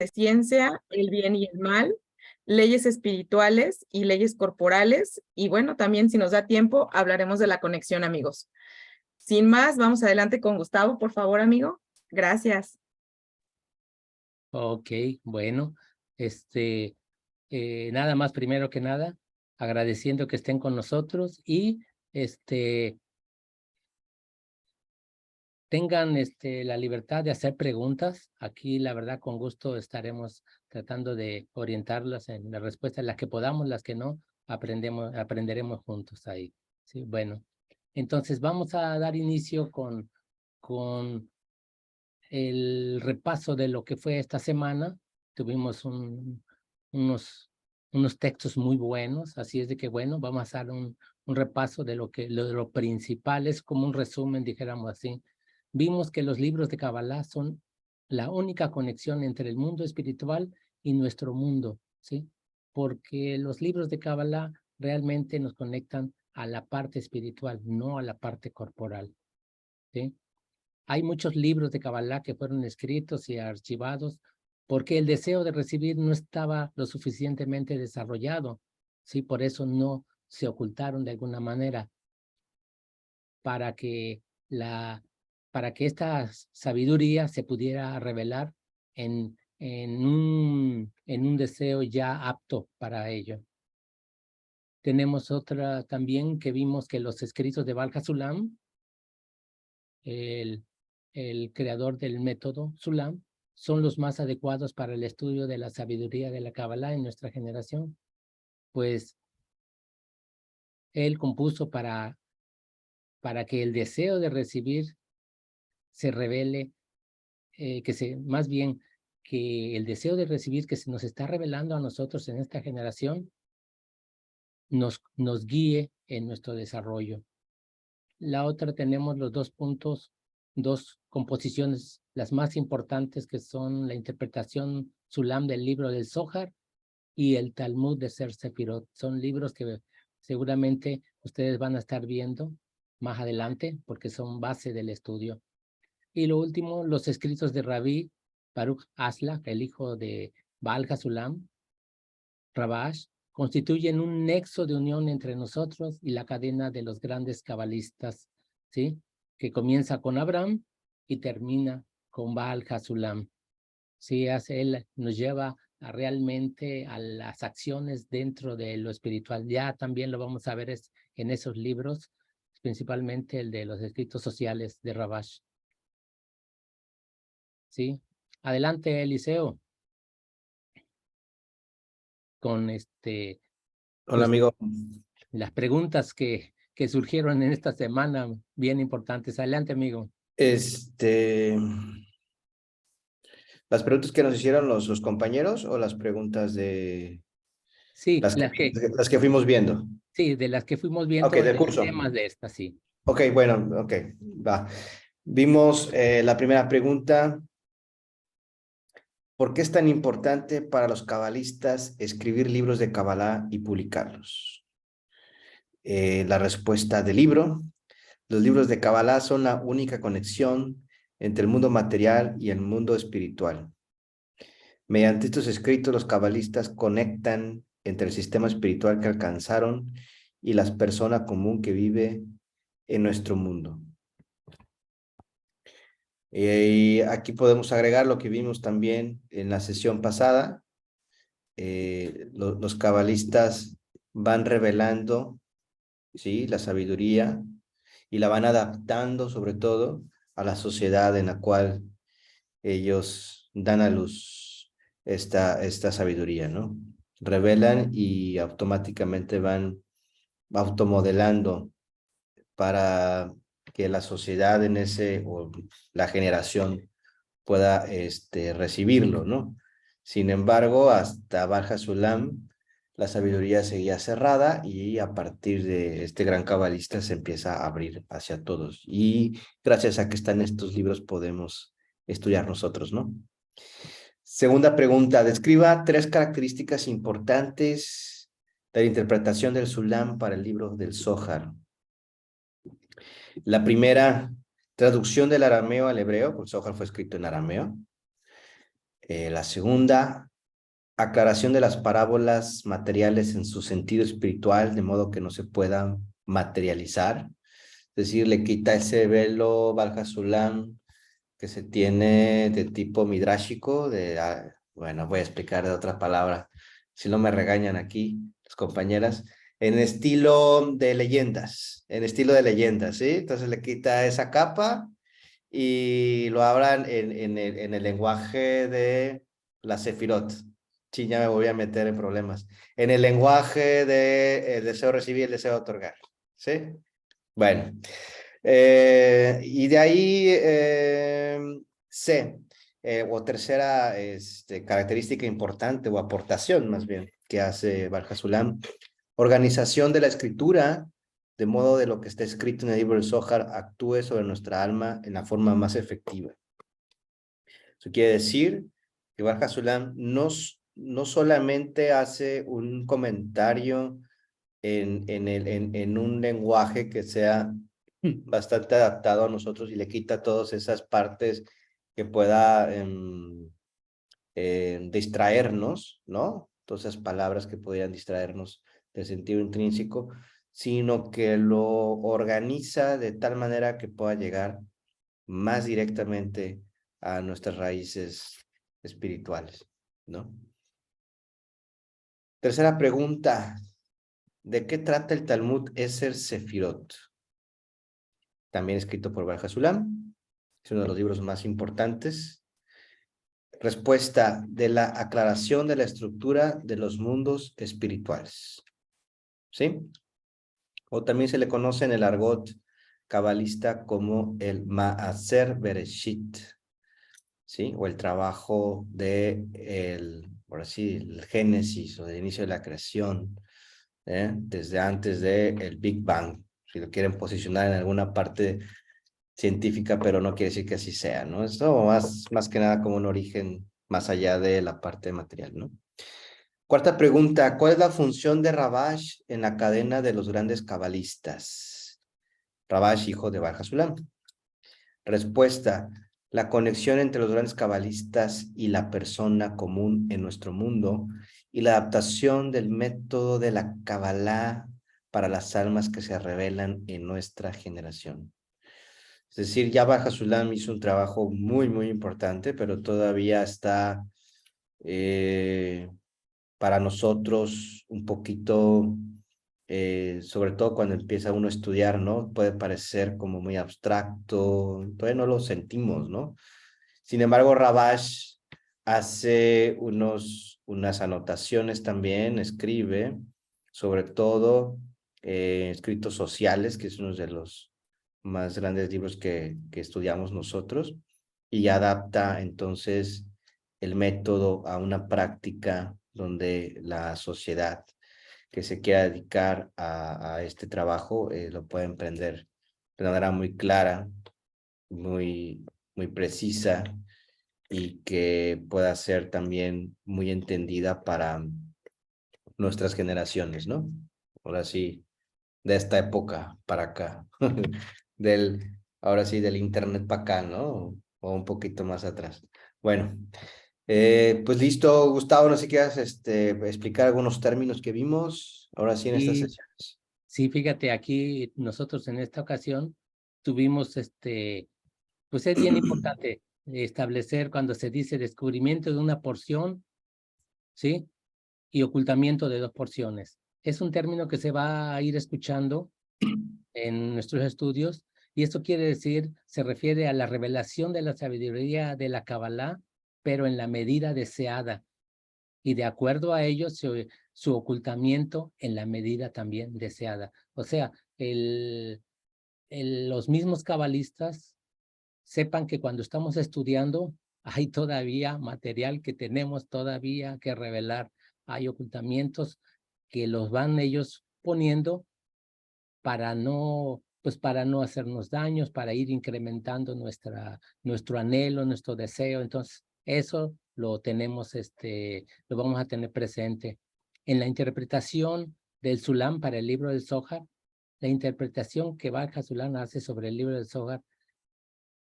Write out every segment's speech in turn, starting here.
ciencia, el bien y el mal, leyes espirituales y leyes corporales. Y bueno, también si nos da tiempo, hablaremos de la conexión, amigos. Sin más, vamos adelante con Gustavo, por favor, amigo. Gracias. Ok, bueno, nada más primero que nada, agradeciendo que estén con nosotros y tengan la libertad de hacer preguntas. Aquí, la verdad, con gusto estaremos tratando de orientarlas en la respuesta, las que podamos, las que no, aprenderemos juntos ahí. Sí, bueno, entonces vamos a dar inicio con el repaso de lo que fue esta semana. Tuvimos unos textos muy buenos, así es de que, bueno, vamos a hacer un repaso de lo principal, es como un resumen, dijéramos así. Vimos que los libros de Kabbalah son la única conexión entre el mundo espiritual y nuestro mundo, ¿sí? Porque los libros de Kabbalah realmente nos conectan a la parte espiritual, no a la parte corporal, ¿sí? Hay muchos libros de Kabbalah que fueron escritos y archivados porque el deseo de recibir no estaba lo suficientemente desarrollado, ¿sí? Por eso no se ocultaron de alguna manera para que esta sabiduría se pudiera revelar en un deseo ya apto para ello. Tenemos otra también que vimos que los escritos de Baal HaSulam, el creador del método Sulam, son los más adecuados para el estudio de la sabiduría de la Kabbalah en nuestra generación, pues él compuso para que el deseo de recibir se revele, más bien que el deseo de recibir que se nos está revelando a nosotros en esta generación nos guíe en nuestro desarrollo. La otra tenemos los dos composiciones, las más importantes, que son la interpretación Sulam del libro del Zohar y el Talmud de Ser Sefirot. Son libros que seguramente ustedes van a estar viendo más adelante porque son base del estudio. Y lo último, los escritos de Rabí Baruch Asla, el hijo de Baal HaSulam, Rabash, constituyen un nexo de unión entre nosotros y la cadena de los grandes cabalistas, ¿sí? Que comienza con Abraham y termina con Baal HaSulam. Sí, él nos lleva realmente a las acciones dentro de lo espiritual. Ya también lo vamos a ver en esos libros, principalmente el de los escritos sociales de Rabash. ¿Sí? Adelante, Eliseo, con Hola, amigo. las preguntas que surgieron en esta semana, bien importantes. Adelante, amigo. Las preguntas que nos hicieron los compañeros o las preguntas de Sí, las que fuimos viendo. Sí, de las que fuimos Ok, viendo, del de curso. temas de esta, sí. Ok, bueno, ok, va. Vimos la primera pregunta. ¿Por qué es tan importante para los cabalistas escribir libros de Kabbalah y publicarlos? La respuesta del libro. Los libros de Kabbalah son la única conexión entre el mundo material y el mundo espiritual. Mediante estos escritos, los cabalistas conectan entre el sistema espiritual que alcanzaron y la persona común que vive en nuestro mundo. Y aquí podemos agregar lo que vimos también en la sesión pasada. Los cabalistas van revelando, ¿sí?, la sabiduría y la van adaptando sobre todo a la sociedad en la cual ellos dan a luz esta sabiduría, ¿no? Revelan y automáticamente van automodelando para que la sociedad o la generación pueda recibirlo, ¿no? Sin embargo, hasta Baja Sulam, la sabiduría seguía cerrada y a partir de este gran cabalista se empieza a abrir hacia todos. Y gracias a que están estos libros podemos estudiar nosotros, ¿no? Segunda pregunta, describa 3 características importantes de la interpretación del Sulam para el libro del Zohar. La primera, traducción del arameo al hebreo, porque el Zohar fue escrito en arameo. La segunda, aclaración de las parábolas materiales en su sentido espiritual, de modo que no se puedan materializar. Es decir, le quita ese velo Valhasulam que se tiene de tipo midráshico, bueno, voy a explicar de otra palabra, si no me regañan aquí las compañeras, en estilo de leyendas, ¿sí? Entonces le quita esa capa y lo hablan en el lenguaje de la Sefirot. Sí, ya me voy a meter en problemas. En el lenguaje de el deseo recibir y el deseo otorgar, ¿sí? Bueno, y de ahí C, o tercera característica importante o aportación más bien que hace Barjasulam, organización de la escritura, de modo de lo que está escrito en el libro del Zohar actúe sobre nuestra alma en la forma más efectiva. Eso quiere decir que Barjasulam no solamente hace un comentario en un lenguaje que sea bastante adaptado a nosotros y le quita todas esas partes que pueda distraernos, ¿no? Todas esas palabras que podrían distraernos del sentido intrínseco, sino que lo organiza de tal manera que pueda llegar más directamente a nuestras raíces espirituales, ¿no? Tercera pregunta, ¿de qué trata el Talmud Eser Sefirot? También escrito por Barjasulam, es uno de los libros más importantes. Respuesta de la aclaración de la estructura de los mundos espirituales, ¿sí? O también se le conoce en el argot cabalista como el Maaser Bereshit, ¿sí? O el trabajo de por así, el génesis o del inicio de la creación, desde antes del Big Bang, si lo quieren posicionar en alguna parte científica, pero no quiere decir que así sea, ¿no? Esto más que nada como un origen más allá de la parte material, ¿no? Cuarta pregunta, ¿cuál es la función de Rabash en la cadena de los grandes cabalistas? Rabash, hijo de Barjasulam. Respuesta, la conexión entre los grandes cabalistas y la persona común en nuestro mundo y la adaptación del método de la Kabbalah para las almas que se revelan en nuestra generación. Es decir, ya Barjasulam hizo un trabajo muy, muy importante, pero todavía está para nosotros un poquito, sobre todo cuando empieza uno a estudiar, ¿no? Puede parecer como muy abstracto, todavía no lo sentimos, ¿no? Sin embargo, Rabash hace unas anotaciones también, escribe, sobre todo escritos sociales, que es uno de los más grandes libros que estudiamos nosotros, y adapta entonces el método a una práctica donde la sociedad que se quiera dedicar a este trabajo lo puede emprender de manera muy clara, muy precisa y que pueda ser también muy entendida para nuestras generaciones, ¿no? Ahora sí, de esta época para acá, ahora sí, del internet para acá, ¿no? O un poquito más atrás. Bueno, pues listo, Gustavo, no sé si quieras explicar algunos términos que vimos ahora sí en estas Y sesiones. sí, fíjate, aquí nosotros en esta ocasión tuvimos pues es bien importante establecer cuando se dice descubrimiento de una porción, ¿sí? Y ocultamiento de dos porciones. Es un término que se va a ir escuchando en nuestros estudios, y esto quiere decir, se refiere a la revelación de la sabiduría de la Kabbalah, pero en la medida deseada, y de acuerdo a ello su ocultamiento en la medida también deseada. O sea, los mismos cabalistas sepan que cuando estamos estudiando hay todavía material que tenemos todavía que revelar, hay ocultamientos que los van ellos poniendo para no hacernos daños, para ir incrementando nuestro anhelo, nuestro deseo. Entonces, eso lo tenemos, lo vamos a tener presente. En la interpretación del Sulam para el libro del Zohar, la interpretación que Baruch Sulam hace sobre el libro del Zohar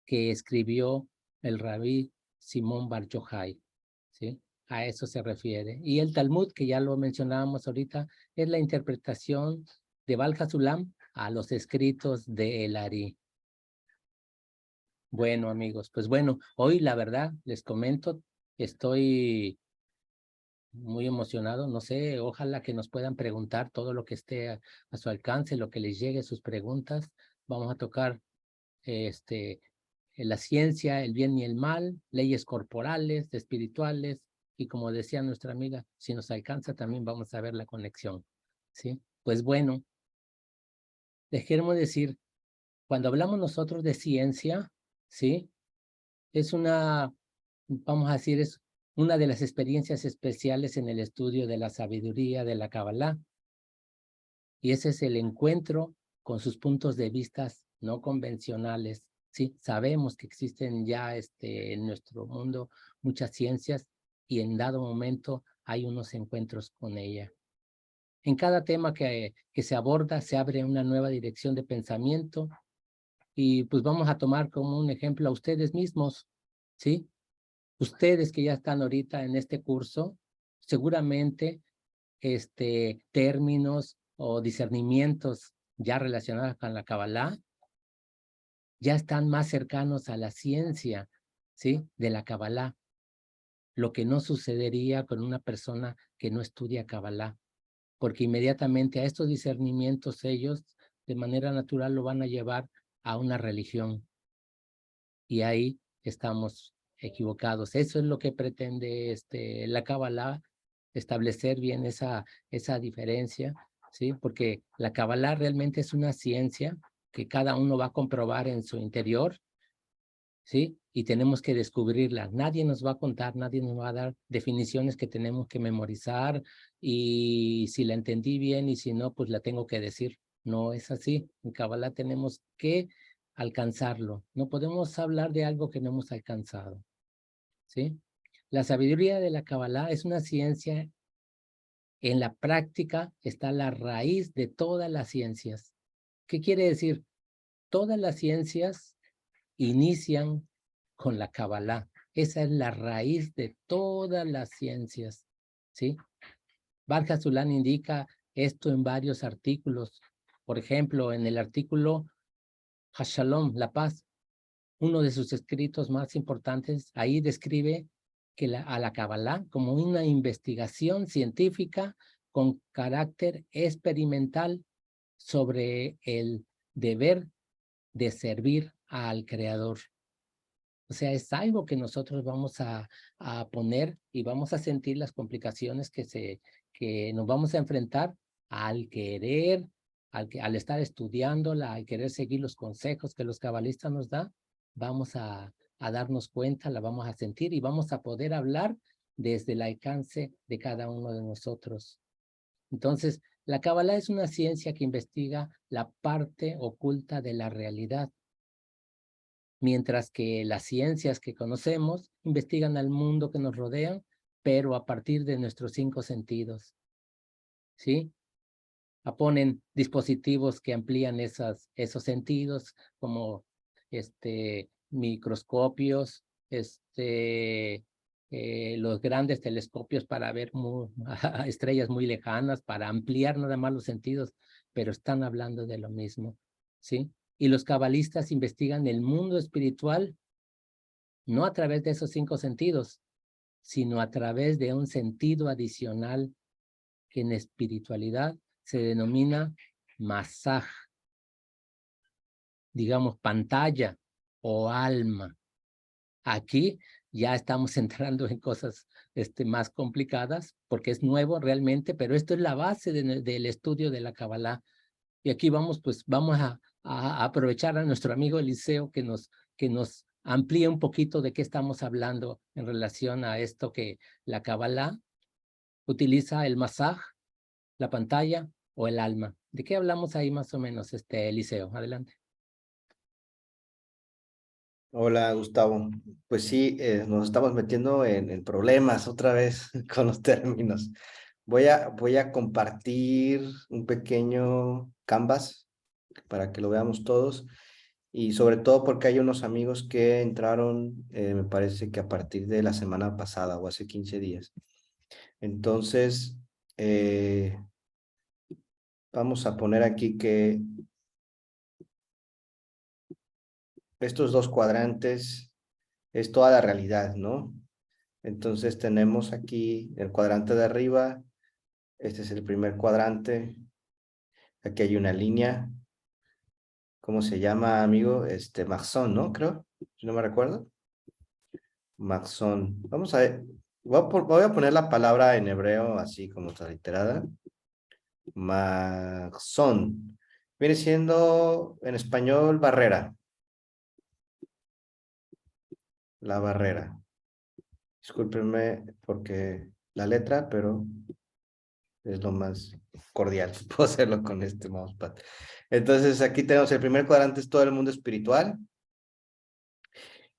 que escribió el rabí Simón Bar Yochai. ¿sí? A eso se refiere. Y el Talmud, que ya lo mencionábamos ahorita, es la interpretación de Baal HaSulam a los escritos de El Ari. Bueno, amigos, pues bueno, hoy la verdad, les comento, estoy muy emocionado, no sé, ojalá que nos puedan preguntar todo lo que esté a su alcance, lo que les llegue, sus preguntas. Vamos a tocar la ciencia, el bien y el mal, leyes corporales, espirituales, y como decía nuestra amiga, si nos alcanza también vamos a ver la conexión, ¿sí? Pues bueno, dejemos decir, cuando hablamos nosotros de ciencia, ¿sí? Es una, vamos a decir, es una de las experiencias especiales en el estudio de la sabiduría de la Kabbalah, y ese es el encuentro con sus puntos de vista no convencionales. Sí, sabemos que existen ya en nuestro mundo muchas ciencias y en dado momento hay unos encuentros con ella. En cada tema que se aborda se abre una nueva dirección de pensamiento y pues vamos a tomar como un ejemplo a ustedes mismos, ¿sí? Ustedes que ya están ahorita en este curso, seguramente términos o discernimientos ya relacionados con la Kabbalah ya están más cercanos a la ciencia, ¿sí? De la Kabbalah, lo que no sucedería con una persona que no estudia Kabbalah, porque inmediatamente a estos discernimientos ellos de manera natural lo van a llevar a una religión y ahí estamos equivocados. Eso es lo que pretende la Kabbalah, establecer bien esa diferencia, ¿sí? Porque la Kabbalah realmente es una ciencia que cada uno va a comprobar en su interior, ¿sí? Y tenemos que descubrirla. Nadie nos va a contar, nadie nos va a dar definiciones que tenemos que memorizar y si la entendí bien y si no, pues la tengo que decir. No es así. En Kabbalah tenemos que alcanzarlo. No podemos hablar de algo que no hemos alcanzado, ¿sí? La sabiduría de la Kabbalah es una ciencia. En la práctica está la raíz de todas las ciencias. ¿Qué quiere decir? Todas las ciencias inician con la Kabbalah. Esa es la raíz de todas las ciencias, ¿sí? Baal HaSulam indica esto en varios artículos. Por ejemplo, en el artículo Hashalom, la paz, uno de sus escritos más importantes, ahí describe que a la Kabbalah como una investigación científica con carácter experimental sobre el deber de servir al Creador. O sea, es algo que nosotros vamos a poner y vamos a sentir las complicaciones que nos vamos a enfrentar al querer, al estar estudiándola, al querer seguir los consejos que los cabalistas nos dan, vamos a darnos cuenta, la vamos a sentir y vamos a poder hablar desde el alcance de cada uno de nosotros. Entonces, la Kabbalah es una ciencia que investiga la parte oculta de la realidad, mientras que las ciencias que conocemos investigan al mundo que nos rodea, pero a partir de nuestros 5 sentidos, ¿sí? Ponen dispositivos que amplían esos sentidos, como microscopios, los grandes telescopios para ver estrellas muy lejanas, para ampliar nada más los sentidos, pero están hablando de lo mismo, ¿sí? Y los cabalistas investigan el mundo espiritual no a través de esos 5 sentidos, sino a través de un sentido adicional que en espiritualidad se denomina masaj, digamos pantalla o alma. Aquí ya estamos entrando en cosas más complicadas porque es nuevo realmente, pero esto es la base del estudio de la Kabbalah. Y aquí vamos a aprovechar a nuestro amigo Eliseo que nos amplíe un poquito de qué estamos hablando en relación a esto que la Kabbalah utiliza el masaj, la pantalla o el alma. ¿De qué hablamos ahí más o menos, Eliseo? Adelante. Hola, Gustavo. Pues sí, nos estamos metiendo en problemas otra vez con los términos. Voy a compartir un pequeño canvas para que lo veamos todos Y sobre todo porque hay unos amigos que entraron, me parece que a partir de la semana pasada o hace 15 días. Entonces, vamos a poner aquí que estos dos cuadrantes es toda la realidad, ¿no? Entonces tenemos aquí el cuadrante de arriba, este es el primer cuadrante, aquí hay una línea, ¿cómo se llama, amigo? Maxón, ¿no? Creo, si no me recuerdo. Maxón, vamos a ver, voy a poner la palabra en hebreo así como transliterada. Maxón, viene siendo en español barrera. La barrera. Discúlpenme porque la letra, pero es lo más cordial. Puedo hacerlo con este mousepad. Entonces, aquí tenemos el primer cuadrante, es todo el mundo espiritual.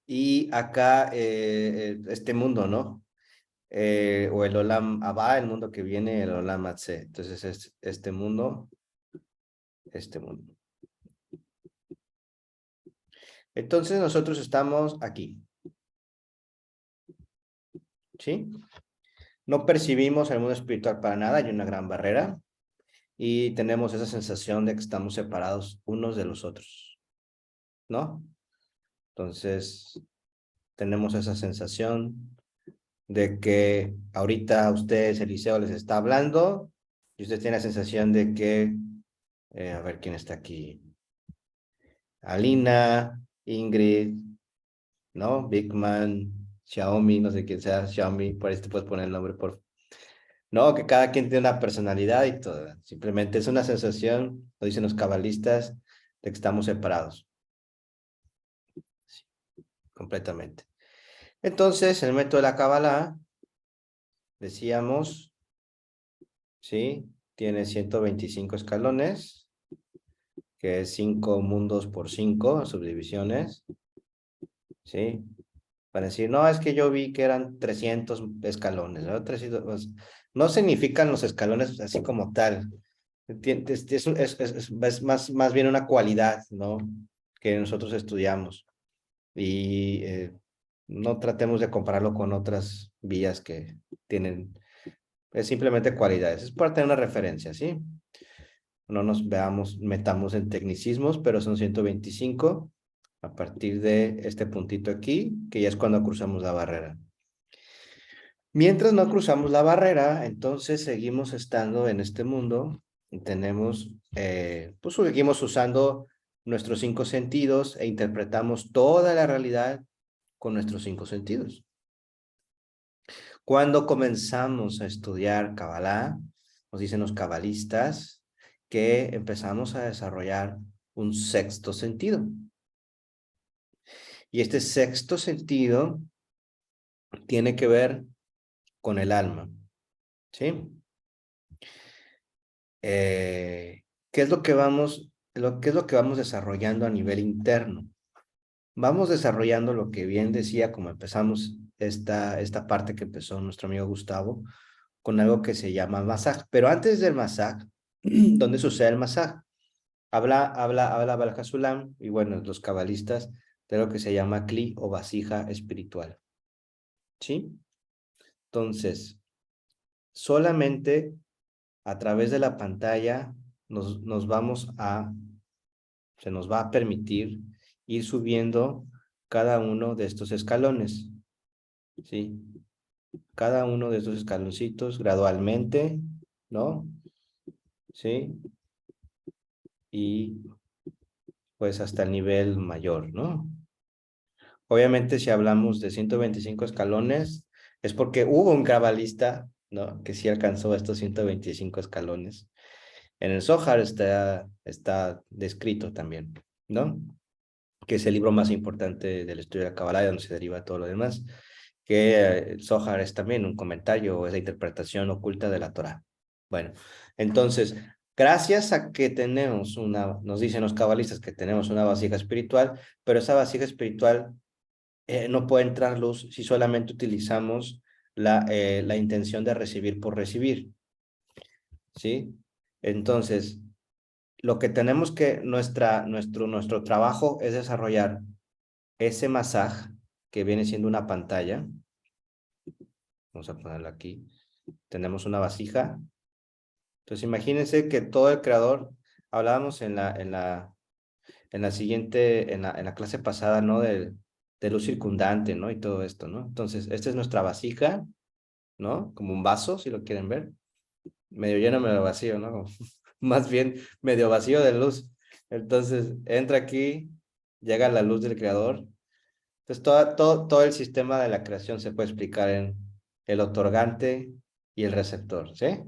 Y acá, este mundo, ¿no? O el Olam Abba, el mundo que viene, el Olam Atse. Entonces, es este mundo, este mundo. Entonces, nosotros estamos aquí. ¿Sí? No percibimos el mundo espiritual para nada, hay una gran barrera. Y tenemos esa sensación de que estamos separados unos de los otros, ¿no? Entonces, tenemos esa sensación de que ahorita a ustedes, Eliseo, les está hablando y ustedes tienen la sensación de que, a ver quién está aquí, Alina, Ingrid, ¿no? Bigman, Xiaomi, no sé quién sea, Xiaomi, por ahí te puedes poner el nombre, por favor. No, que cada quien tiene una personalidad y todo. Simplemente es una sensación, lo dicen los cabalistas, de que estamos separados. Sí, completamente. Entonces, el método de la Kabbalah, decíamos, ¿sí? Tiene 125 escalones, que es 5 mundos por 5 subdivisiones, ¿sí? Para decir, no, es que yo vi que eran 300 escalones, ¿no? 300, pues, no significan los escalones así como tal. Es más bien una cualidad, ¿no? Que nosotros estudiamos. Y no tratemos de compararlo con otras vías que tienen, es simplemente cualidades. Es para tener una referencia, ¿sí? No nos metamos en tecnicismos, pero son 125 a partir de este puntito aquí, que ya es cuando cruzamos la barrera. Mientras no cruzamos la barrera, entonces seguimos estando en este mundo y tenemos, pues seguimos usando nuestros 5 sentidos e interpretamos toda la realidad con nuestros 5 sentidos. Cuando comenzamos a estudiar Kabbalah, nos dicen los cabalistas que empezamos a desarrollar un sexto sentido. Y este sexto sentido tiene que ver con el alma, ¿sí? ¿Qué es lo que vamos desarrollando a nivel interno? Vamos desarrollando lo que bien decía, como empezamos esta parte que empezó nuestro amigo Gustavo, con algo que se llama masaj. Pero antes del masaj, ¿dónde sucede el masaj? Habla Baal HaSulam, y bueno, los cabalistas, de lo que se llama kli o vasija espiritual. ¿Sí? Entonces, solamente a través de la pantalla se nos va a permitir ir subiendo cada uno de estos escalones, ¿sí? Cada uno de estos escaloncitos gradualmente, ¿no? ¿Sí? Y pues hasta el nivel mayor, ¿no? Obviamente si hablamos de 125 escalones, es porque hubo un cabalista, ¿no? Que sí alcanzó estos 125 escalones. En el Zohar está descrito también, ¿no? Que es el libro más importante del estudio de la Kabbalah, de donde se deriva todo lo demás, que el Zohar es también un comentario, es la interpretación oculta de la Torah. Bueno, entonces, gracias a que tenemos nos dicen los cabalistas que tenemos una vasija espiritual, pero esa vasija espiritual no puede entrar luz si solamente utilizamos la intención de recibir por recibir, ¿sí? Entonces, lo que tenemos que, nuestro trabajo es desarrollar ese masaj, que viene siendo una pantalla. Vamos a ponerlo aquí. Tenemos una vasija. Entonces imagínense que todo el creador, hablábamos en la clase pasada, ¿no? De luz circundante, ¿no? Y todo esto, ¿no? Entonces, esta es nuestra vasija, ¿no? Como un vaso, si lo quieren ver. Medio lleno, medio vacío, ¿no? Como, más bien, medio vacío de luz. Entonces, entra aquí, llega la luz del creador. Entonces, todo el sistema de la creación se puede explicar en el otorgante y el receptor, ¿sí?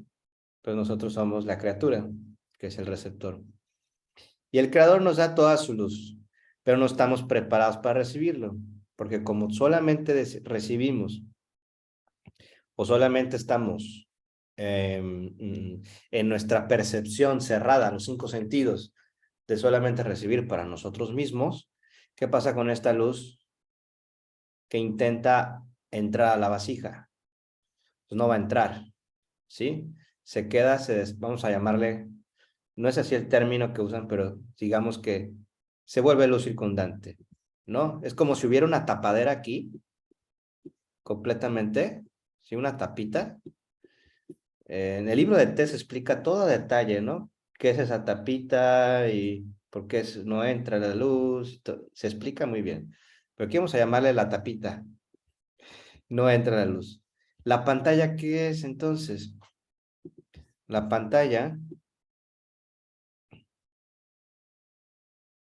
Pues nosotros somos la criatura, que es el receptor. Y el creador nos da toda su luz, pero no estamos preparados para recibirlo, porque como solamente recibimos o solamente estamos en nuestra percepción cerrada, los 5 sentidos, de solamente recibir para nosotros mismos, ¿qué pasa con esta luz que intenta entrar a la vasija? Pues no va a entrar, ¿sí? Se queda, vamos a llamarle, no es así el término que usan, pero digamos que se vuelve luz circundante, ¿no? Es como si hubiera una tapadera aquí, completamente, ¿sí? Una tapita. En el libro de Té se explica todo a detalle, ¿no? ¿Qué es esa tapita y por qué no entra la luz? Se explica muy bien. Pero aquí vamos a llamarle la tapita. No entra la luz. ¿La pantalla qué es entonces? La pantalla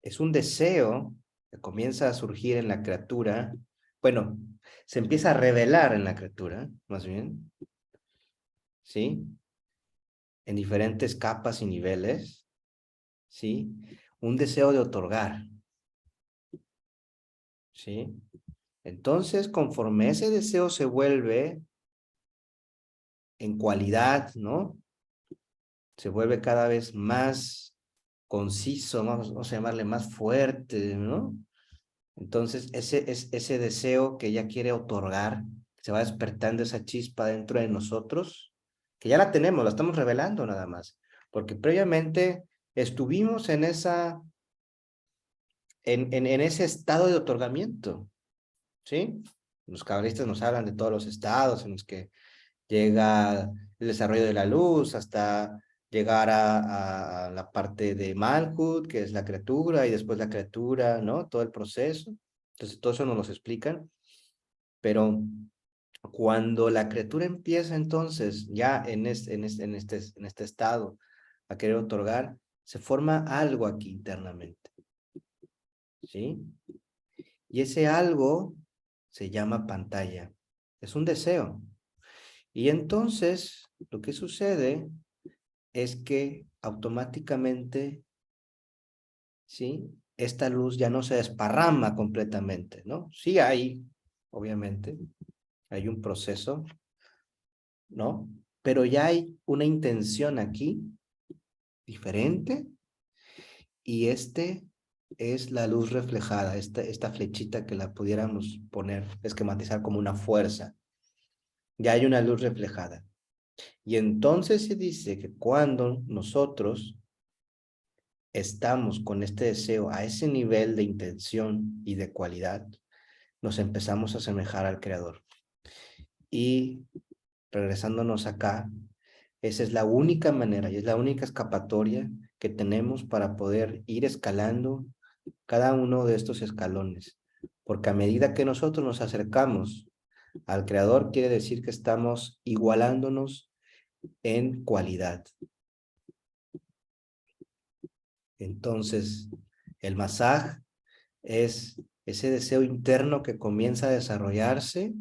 es un deseo que comienza a surgir en la criatura. Bueno, se empieza a revelar en la criatura, más bien. ¿Sí? En diferentes capas y niveles. ¿Sí? Un deseo de otorgar. ¿Sí? Entonces, conforme ese deseo se vuelve en cualidad, ¿no? Se vuelve cada vez más conciso, vamos a llamarle más fuerte, ¿no? Entonces, ese deseo que ella quiere otorgar, se va despertando esa chispa dentro de nosotros, que ya la tenemos, la estamos revelando nada más, porque previamente estuvimos en ese estado de otorgamiento, ¿sí? Los cabalistas nos hablan de todos los estados en los que llega el desarrollo de la luz hasta llegar a la parte de Malkuth, que es la criatura, y después la criatura, ¿no? Todo el proceso. Entonces, todo eso nos lo explican. Pero cuando la criatura empieza entonces, ya en este estado, a querer otorgar, se forma algo aquí internamente, ¿sí? Y ese algo se llama pantalla. Es un deseo. Y entonces, lo que sucede es que automáticamente, ¿sí? Esta luz ya no se desparrama completamente, ¿no? Sí hay, obviamente, hay un proceso, ¿no? Pero ya hay una intención aquí diferente y es la luz reflejada, esta flechita que la pudiéramos poner, esquematizar como una fuerza. Ya hay una luz reflejada. Y entonces se dice que cuando nosotros estamos con este deseo a ese nivel de intención y de cualidad, nos empezamos a asemejar al Creador. Y regresándonos acá, esa es la única manera y es la única escapatoria que tenemos para poder ir escalando cada uno de estos escalones. Porque a medida que nosotros nos acercamos al Creador, quiere decir que estamos igualándonos en cualidad. Entonces, el masaj es ese deseo interno que comienza a desarrollarse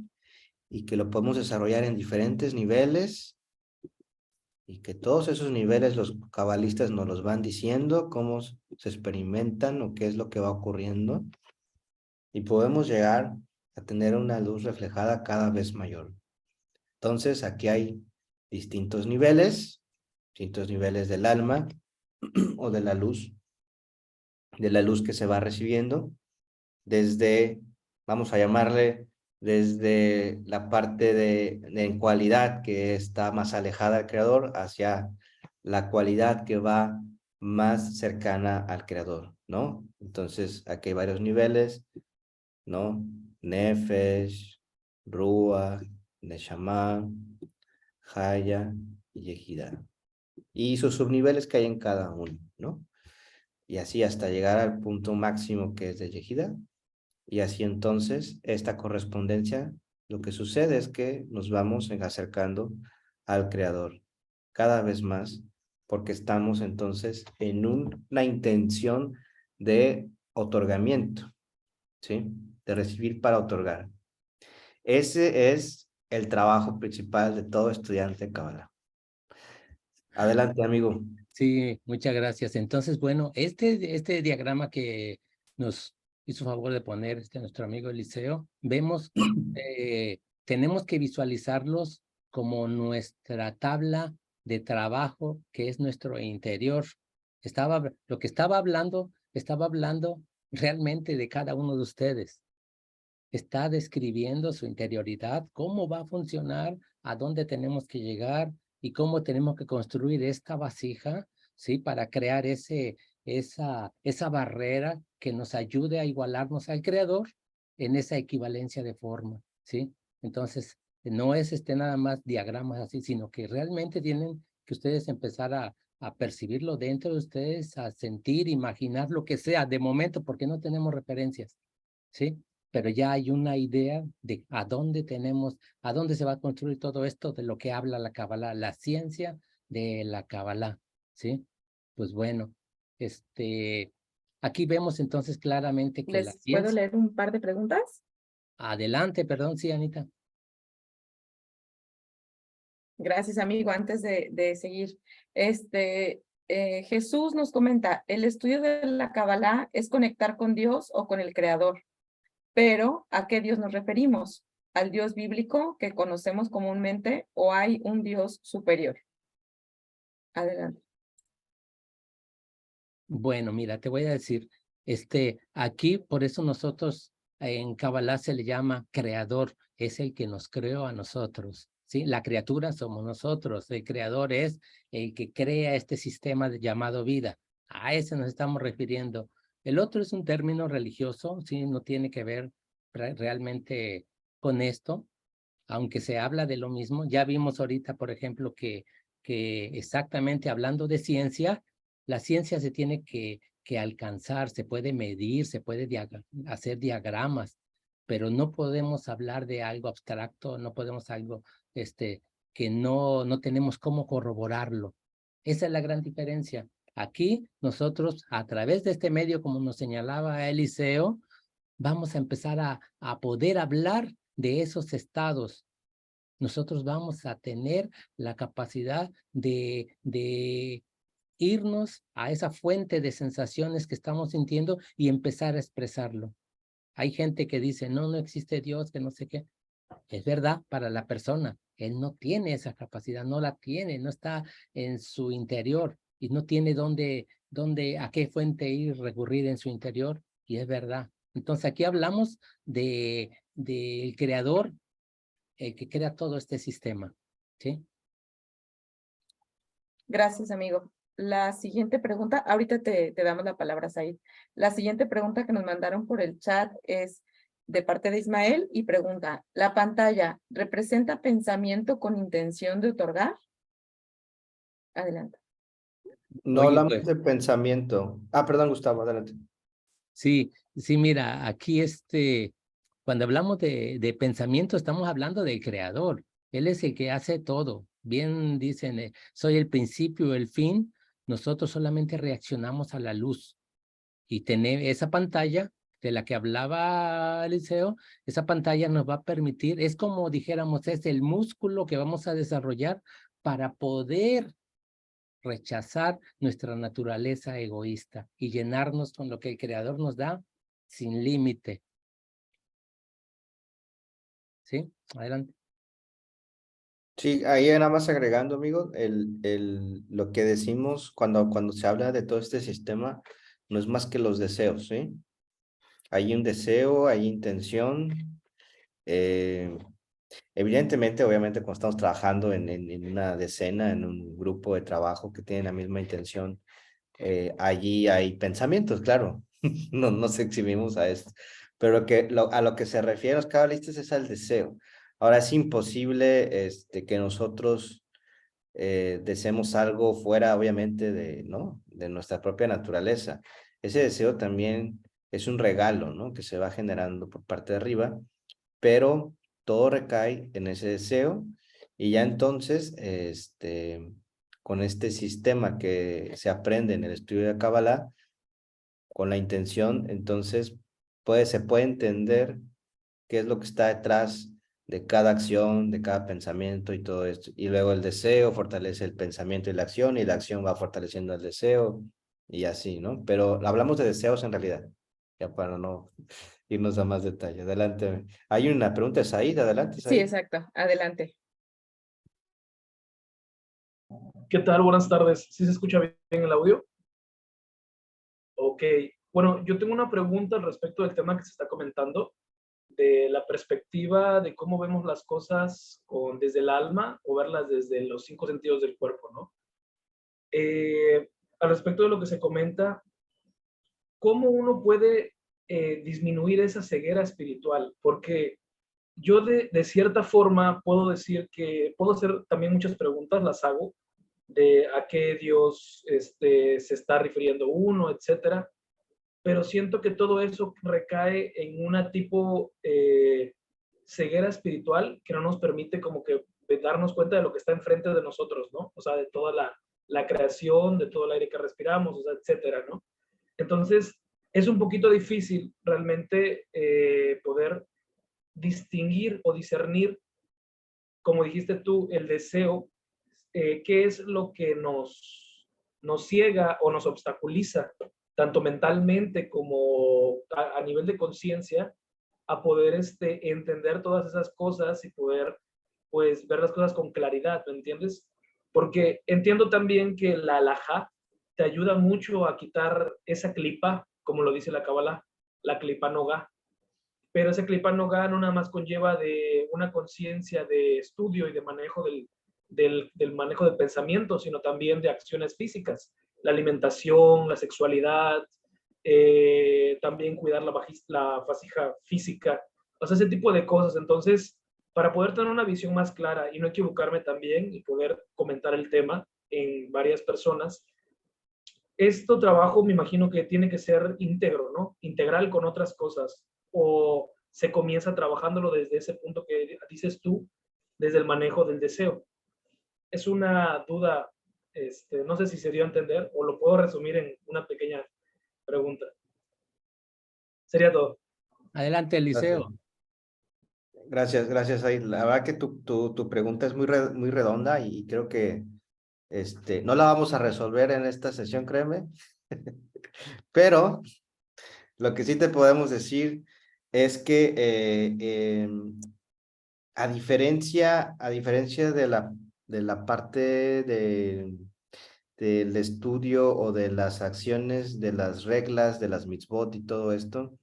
y que lo podemos desarrollar en diferentes niveles y que todos esos niveles los cabalistas nos los van diciendo, cómo se experimentan o qué es lo que va ocurriendo y podemos llegar a tener una luz reflejada cada vez mayor. Entonces, aquí hay distintos niveles del alma o de la luz que se va recibiendo desde, vamos a llamarle, desde la parte de cualidad que está más alejada del creador hacia la cualidad que va más cercana al creador, ¿no? Entonces, aquí hay varios niveles, ¿no? Nefesh, Ruach, Neshama, Haya y Yehida. Y sus subniveles que hay en cada uno, ¿no? Y así hasta llegar al punto máximo que es de Yehida. Y así entonces, esta correspondencia, lo que sucede es que nos vamos acercando al Creador cada vez más, porque estamos entonces en una intención de otorgamiento, ¿sí? De recibir para otorgar. Ese es el trabajo principal de todo estudiante de Kabbalah. Adelante, amigo. Sí, muchas gracias. Entonces, bueno, este diagrama que nos hizo favor de poner nuestro amigo Eliseo, vemos, tenemos que visualizarlos como nuestra tabla de trabajo, que es nuestro interior. Lo que estaba hablando realmente de cada uno de ustedes. Está describiendo su interioridad, cómo va a funcionar, a dónde tenemos que llegar y cómo tenemos que construir esta vasija, ¿sí? Para crear esa barrera que nos ayude a igualarnos al Creador en esa equivalencia de forma, ¿sí? Entonces, no es nada más diagramas así, sino que realmente tienen que ustedes empezar a percibirlo dentro de ustedes, a sentir, imaginar lo que sea de momento, porque no tenemos referencias, ¿sí? Pero ya hay una idea de a dónde se va a construir todo esto de lo que habla la Kabbalah, la ciencia de la Kabbalah, ¿sí? Pues bueno, aquí vemos entonces claramente que la ¿Les puedo ciencia... leer un par de preguntas? Adelante, perdón, sí, Anita. Gracias, amigo. Antes de seguir, Jesús nos comenta, el estudio de la Kabbalah es conectar con Dios o con el Creador. Pero, ¿a qué Dios nos referimos? ¿Al Dios bíblico que conocemos comúnmente o hay un Dios superior? Adelante. Bueno, mira, te voy a decir, aquí por eso nosotros en Kabbalah se le llama creador, es el que nos creó a nosotros, ¿sí? La criatura somos nosotros, el creador es el que crea este sistema llamado vida. A ese nos estamos refiriendo. El otro es un término religioso, ¿sí? No tiene que ver realmente con esto, aunque se habla de lo mismo. Ya vimos ahorita, por ejemplo, que exactamente hablando de ciencia, la ciencia se tiene que alcanzar, se puede medir, se puede hacer diagramas, pero no podemos hablar de algo abstracto, no podemos algo que no tenemos cómo corroborarlo. Esa es la gran diferencia. Aquí nosotros, a través de este medio, como nos señalaba Eliseo, vamos a empezar a poder hablar de esos estados. Nosotros vamos a tener la capacidad de irnos a esa fuente de sensaciones que estamos sintiendo y empezar a expresarlo. Hay gente que dice, no, no existe Dios, que no sé qué. Es verdad para la persona. Él no tiene esa capacidad, no la tiene, no está en su interior y no tiene a qué fuente ir, recurrir en su interior. Y es verdad. Entonces aquí hablamos del creador, que crea todo este sistema, ¿sí? Gracias, amigo. La siguiente pregunta, ahorita te damos la palabra, Said. La siguiente pregunta que nos mandaron por el chat es de parte de Ismael y pregunta, ¿la pantalla representa pensamiento con intención de otorgar? Adelante. No Oye, hablamos pues, de pensamiento. Ah, perdón, Gustavo, adelante. sí, mira, aquí cuando hablamos de pensamiento, estamos hablando del creador. Él es el que hace todo. Bien dicen, soy el principio, el fin. Nosotros solamente reaccionamos a la luz. Y tener esa pantalla de la que hablaba Eliseo, esa pantalla nos va a permitir, es como dijéramos, es el músculo que vamos a desarrollar para poder rechazar nuestra naturaleza egoísta y llenarnos con lo que el Creador nos da sin límite. ¿Sí? Adelante. Sí, ahí nada más agregando, amigo, lo que decimos cuando se habla de todo este sistema, no es más que los deseos, ¿sí? Hay un deseo, hay intención. eh, Evidentemente, obviamente, cuando estamos trabajando en una decena, en un grupo de trabajo que tiene la misma intención, allí hay pensamientos, claro, no nos exhibimos a esto, pero a lo que se refieren los cabalistas es al deseo. Ahora es imposible que nosotros deseemos algo fuera, obviamente, ¿no? de nuestra propia naturaleza. Ese deseo también es un regalo, ¿no? Que se va generando por parte de arriba, pero todo recae en ese deseo y ya entonces, con este sistema que se aprende en el estudio de Kabbalah, con la intención, entonces se puede entender qué es lo que está detrás de cada acción, de cada pensamiento y todo esto. Y luego el deseo fortalece el pensamiento y la acción va fortaleciendo el deseo y así, ¿no? Pero hablamos de deseos en realidad, ya para no irnos a más detalle. Adelante. Hay una pregunta, Said, adelante, Sí, Said. exacto. Adelante. ¿Qué tal? Buenas tardes. ¿Sí se escucha bien el audio? Ok. Bueno, yo tengo una pregunta al respecto del tema que se está comentando, de la perspectiva de cómo vemos las cosas desde el alma o verlas desde los 5 sentidos del cuerpo, ¿no? Al respecto de lo que se comenta, ¿cómo uno puede disminuir esa ceguera espiritual? Porque yo de cierta forma puedo decir que puedo hacer también muchas preguntas, las hago, de a qué Dios se está refiriendo uno, etcétera. Pero siento que todo eso recae en una tipo ceguera espiritual que no nos permite como que darnos cuenta de lo que está enfrente de nosotros, ¿no? O sea, de toda la creación, de todo el aire que respiramos, o sea, etcétera, ¿no? Entonces, es un poquito difícil realmente poder distinguir o discernir, como dijiste tú, el deseo, qué es lo que nos ciega o nos obstaculiza, tanto mentalmente como a nivel de conciencia, a poder entender todas esas cosas y poder pues ver las cosas con claridad, ¿me entiendes? Porque entiendo también que la alajá te ayuda mucho a quitar esa clipa, como lo dice la Kabbalah, la clipa noga, pero ese clipa noga no nada más conlleva de una conciencia de estudio y de manejo del manejo del pensamiento, sino también de acciones físicas, la alimentación, la sexualidad, también cuidar la vasija física, o sea, ese tipo de cosas. Entonces, para poder tener una visión más clara y no equivocarme también y poder comentar el tema en varias personas, esto trabajo me imagino que tiene que ser íntegro, ¿no? Integral con otras cosas. O se comienza trabajándolo desde ese punto que dices tú, desde el manejo del deseo. Es una duda, no sé si se dio a entender o lo puedo resumir en una pequeña pregunta. Sería todo. Adelante, Eliseo. Gracias, gracias, Said. La verdad que tu pregunta es muy redonda y creo que no la vamos a resolver en esta sesión, créeme. Pero lo que sí te podemos decir es que a diferencia de la parte del estudio o de las acciones, de las reglas, de las mitzvot y todo esto,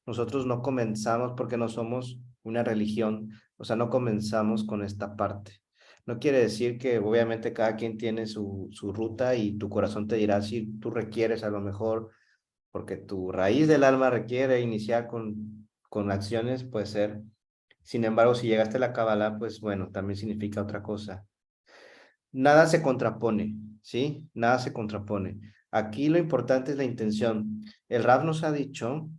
nosotros no comenzamos porque no somos una religión, o sea, no comenzamos con esta parte. No quiere decir que obviamente cada quien tiene su ruta y tu corazón te dirá si tú requieres a lo mejor, porque tu raíz del alma requiere iniciar con acciones, puede ser. Sin embargo, si llegaste a la Kabbalah, pues bueno, también significa otra cosa. Nada se contrapone, ¿sí? Nada se contrapone. Aquí lo importante es la intención. El Rab nos ha dicho,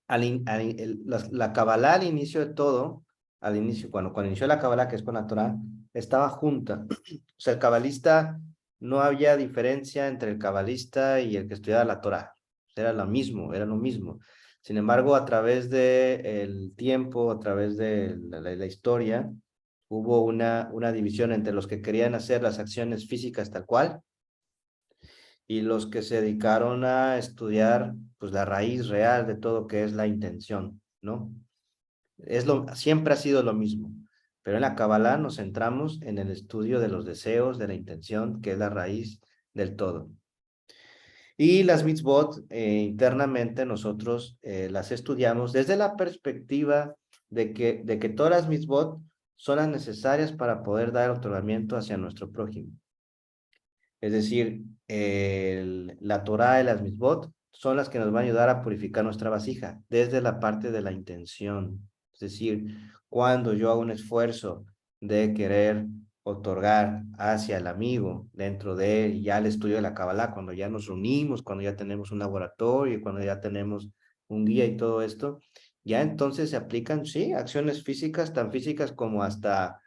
la Kabbalah al inicio de todo, al inicio, cuando inició la Kabbalah, que es con la Torah, estaba junta. O sea, el cabalista, no había diferencia entre el cabalista y el que estudiaba la Torah. Era lo mismo. Sin embargo, a través del tiempo, a través de la historia, hubo una división entre los que querían hacer las acciones físicas tal cual y los que se dedicaron a estudiar pues la raíz real de todo que es la intención, ¿no? Siempre ha sido lo mismo, pero en la Kabbalah nos centramos en el estudio de los deseos, de la intención, que es la raíz del todo. Y las mitzvot, internamente nosotros las estudiamos desde la perspectiva de que todas las mitzvot son las necesarias para poder dar otorgamiento hacia nuestro prójimo. Es decir, la Torá y las mitzvot son las que nos van a ayudar a purificar nuestra vasija desde la parte de la intención. Es decir, cuando yo hago un esfuerzo de querer otorgar hacia el amigo dentro de ya el estudio de la Kabbalah, cuando ya nos reunimos, cuando ya tenemos un laboratorio, cuando ya tenemos un guía y todo esto, ya entonces se aplican, sí, acciones físicas, tan físicas como hasta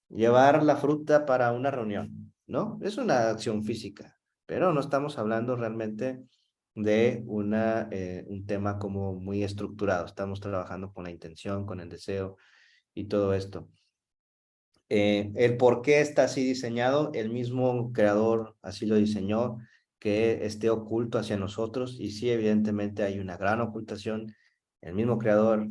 llevar la fruta para una reunión, ¿no? Es una acción física, pero no estamos hablando realmente de un tema como muy estructurado. Estamos trabajando con la intención, con el deseo y todo esto. El por qué está así diseñado, el mismo creador así lo diseñó, que esté oculto hacia nosotros, y sí, evidentemente hay una gran ocultación. El mismo creador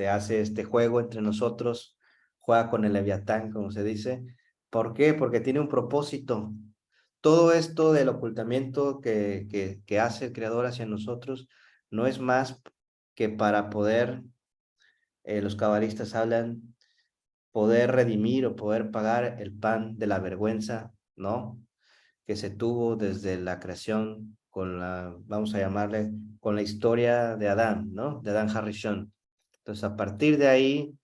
hace este juego entre nosotros, juega con el leviatán, como se dice. ¿Por qué? Porque tiene un propósito. Todo esto del ocultamiento que hace el creador hacia nosotros no es más que para poder, los cabalistas hablan, poder redimir o poder pagar el pan de la vergüenza, ¿no? Que se tuvo desde la creación con vamos a llamarle, con la historia de Adán, ¿no? De Adán Harrison. Entonces, a partir de ahí,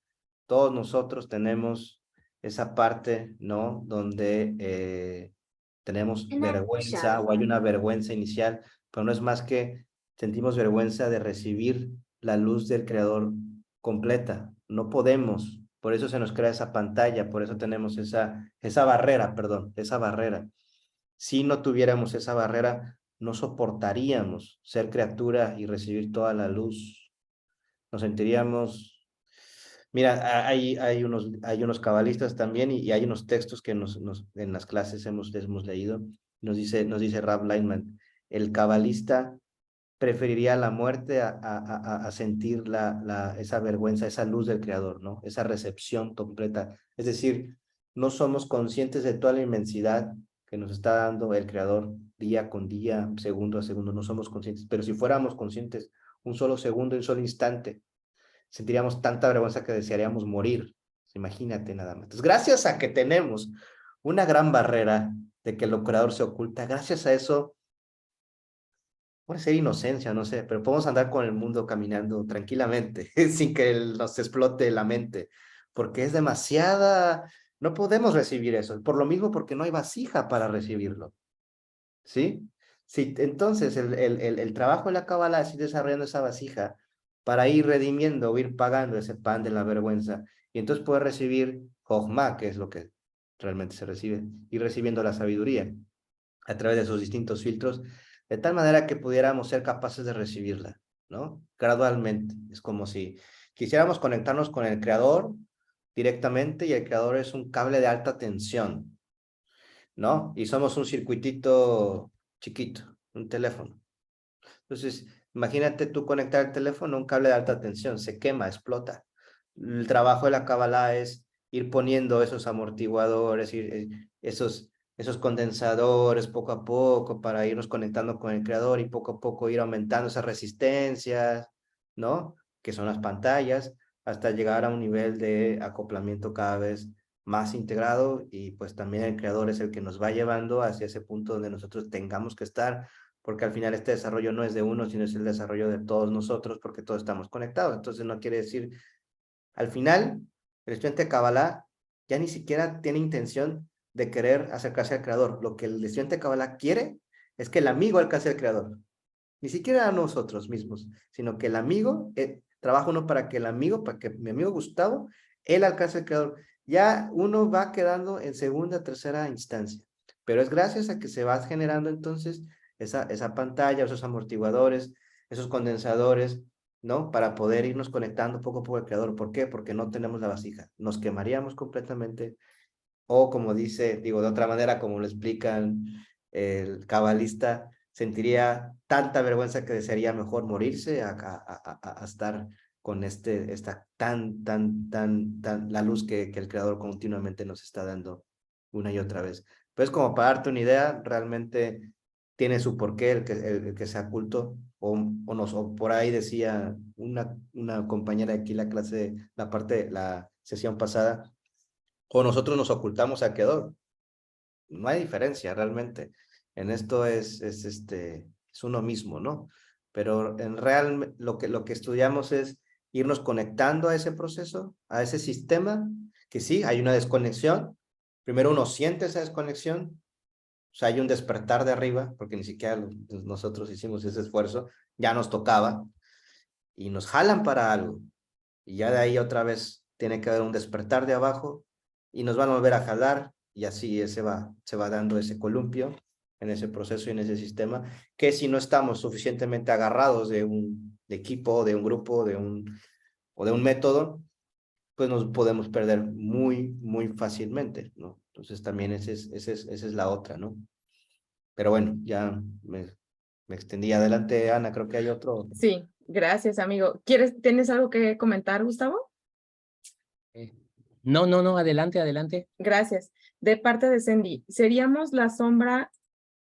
todos nosotros tenemos esa parte, ¿no? Donde tenemos vergüenza o hay una vergüenza inicial, pero no es más que sentimos vergüenza de recibir la luz del Creador completa. No podemos, por eso se nos crea esa pantalla, por eso tenemos esa barrera, perdón, esa barrera. Si no tuviéramos esa barrera, no soportaríamos ser criatura y recibir toda la luz. Nos sentiríamos... Mira, hay unos cabalistas también y hay unos textos que en las clases hemos leído. Nos dice Rav Lightman, el cabalista preferiría la muerte a sentir esa vergüenza, esa luz del Creador, ¿no? Esa recepción completa. Es decir, no somos conscientes de toda la inmensidad que nos está dando el Creador día con día, segundo a segundo. No somos conscientes, pero si fuéramos conscientes un solo segundo, un solo instante, sentiríamos tanta vergüenza que desearíamos morir. Imagínate nada más. Entonces, gracias a que tenemos una gran barrera de que el Creador se oculta, gracias a eso, puede ser inocencia, no sé, pero podemos andar con el mundo caminando tranquilamente, sin que nos explote la mente, porque es demasiada, no podemos recibir eso, por lo mismo porque no hay vasija para recibirlo, ¿sí? Sí, entonces el trabajo de la Kabbalah es ir desarrollando esa vasija para ir redimiendo o ir pagando ese pan de la vergüenza, y entonces poder recibir Jochma, que es lo que realmente se recibe, y recibiendo la sabiduría a través de sus distintos filtros, de tal manera que pudiéramos ser capaces de recibirla, ¿no? Gradualmente. Es como si quisiéramos conectarnos con el Creador directamente, y el Creador es un cable de alta tensión, ¿no? Y somos un circuitito chiquito, un teléfono. Entonces, imagínate tú conectar el teléfono a un cable de alta tensión, se quema, explota. El trabajo de la Kabbalah es ir poniendo esos amortiguadores, esos condensadores poco a poco para irnos conectando con el Creador, y poco a poco ir aumentando esas resistencias, ¿no? Que son las pantallas, hasta llegar a un nivel de acoplamiento cada vez más integrado, y pues también el Creador es el que nos va llevando hacia ese punto donde nosotros tengamos que estar, porque al final este desarrollo no es de uno, sino es el desarrollo de todos nosotros, porque todos estamos conectados. Entonces no quiere decir, al final, el estudiante de Kabbalah ya ni siquiera tiene intención de querer acercarse al Creador. Lo que el estudiante de Kabbalah quiere es que el amigo alcance al Creador. Ni siquiera a nosotros mismos, sino que el amigo, trabaja uno para que el amigo, para que mi amigo Gustavo, él alcance al Creador. Ya uno va quedando en segunda, tercera instancia, pero es gracias a que se va generando entonces esa pantalla, esos amortiguadores, esos condensadores, ¿no? Para poder irnos conectando poco a poco al Creador. ¿Por qué? Porque no tenemos la vasija. Nos quemaríamos completamente, o como dice, digo, de otra manera, como lo explican el cabalista, sentiría tanta vergüenza que desearía mejor morirse a estar con la luz que el Creador continuamente nos está dando una y otra vez. Pues como para darte una idea, realmente tiene su porqué el que sea culto, o por ahí decía una compañera aquí en la clase, la sesión pasada, o nosotros nos ocultamos al Creador. no hay diferencia realmente. En esto es uno mismo, ¿no? Pero en real lo que estudiamos es irnos conectando a ese proceso, a ese sistema, que sí, hay una desconexión. Primero uno siente esa desconexión, o sea, hay un despertar de arriba, porque ni siquiera nosotros hicimos ese esfuerzo, ya nos tocaba, y nos jalan para algo. Y ya de ahí otra vez tiene que haber un despertar de abajo, y nos van a volver a jalar, y así se va dando ese columpio en ese proceso y en ese sistema, que si no estamos suficientemente agarrados de un equipo, de un grupo, o de un método, pues nos podemos perder muy, muy fácilmente, ¿no? Entonces también esa es la otra, ¿no? Pero bueno, ya me extendí. Adelante, Ana, creo que hay otro. Sí, gracias, amigo. ¿Tienes algo que comentar, Gustavo? No, adelante, adelante. Gracias. De parte de Cindy, ¿seríamos la sombra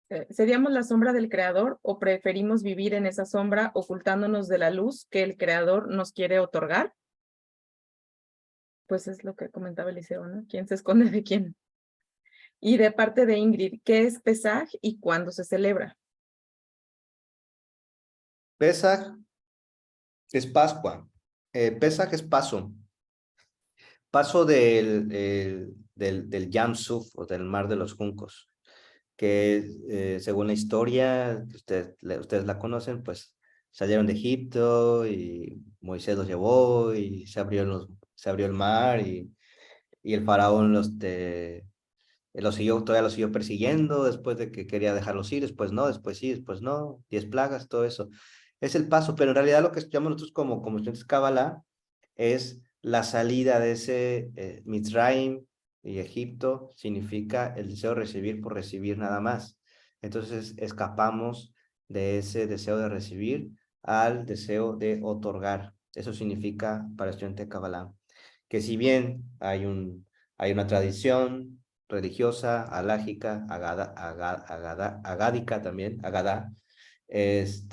del creador o preferimos vivir en esa sombra ocultándonos de la luz que el creador nos quiere otorgar? Pues es lo que comentaba Eliseo, ¿no? ¿Quién se esconde de quién? Y de parte de Ingrid, ¿qué es Pesaj y cuándo se celebra? Pesaj es Pascua. Pesaj es paso. Paso del Yam Suf, o del Mar de los Juncos, que según la historia, ustedes la conocen, pues salieron de Egipto y Moisés los llevó y se abrió el mar y el faraón todavía los siguió persiguiendo después de que quería dejarlos ir, después no, después sí, después no, 10 plagas, todo eso. Es el paso, pero en realidad lo que estudiamos nosotros como estudiantes de Kabbalah es la salida de ese Mitzrayim y Egipto, significa el deseo de recibir por recibir nada más. Entonces escapamos de ese deseo de recibir al deseo de otorgar. Eso significa para el estudiante de Kabbalah, que si bien hay una tradición religiosa, alágica, agádica también, agadá, es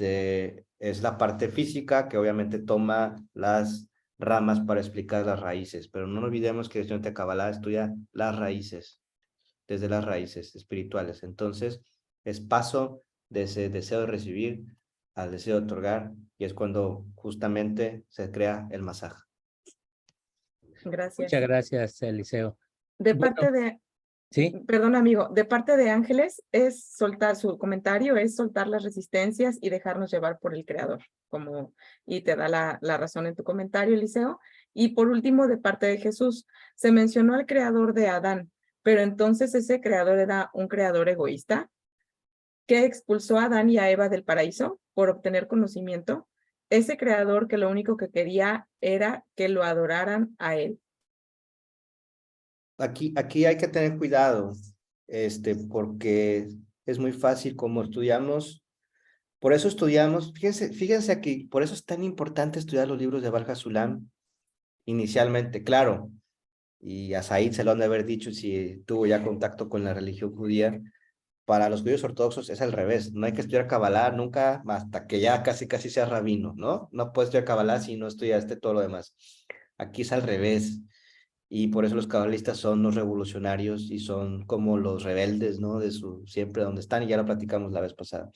la parte física que obviamente toma las ramas para explicar las raíces, pero no olvidemos que el estudiante de Kabbalah estudia las raíces, desde las raíces espirituales. Entonces, es paso de ese deseo de recibir al deseo de otorgar, y es cuando justamente se crea el masaje. Gracias. Muchas gracias, Eliseo. De Bueno, parte de, sí, perdón, amigo, de parte de Ángeles su comentario es soltar las resistencias y dejarnos llevar por el creador, y te da la razón en tu comentario, Eliseo. Y por último, de parte de Jesús, se mencionó al creador de Adán, pero entonces ese creador era un creador egoísta que expulsó a Adán y a Eva del paraíso por obtener conocimiento. Ese creador que lo único que quería era que lo adoraran a él. Aquí hay que tener cuidado, porque es muy fácil como estudiamos. Por eso estudiamos, fíjense aquí, por eso es tan importante estudiar los libros de Baal HaSulam inicialmente, claro, y a Said se lo han de haber dicho si tuvo ya contacto con la religión judía. Para los judíos ortodoxos es al revés, no hay que estudiar Kabbalah nunca hasta que ya casi seas rabino, ¿no? No puedes estudiar Kabbalah si no estudiaste todo lo demás. Aquí es al revés, y por eso los cabalistas son los revolucionarios y son como los rebeldes, ¿no? Siempre donde están, y ya lo platicamos la vez pasada.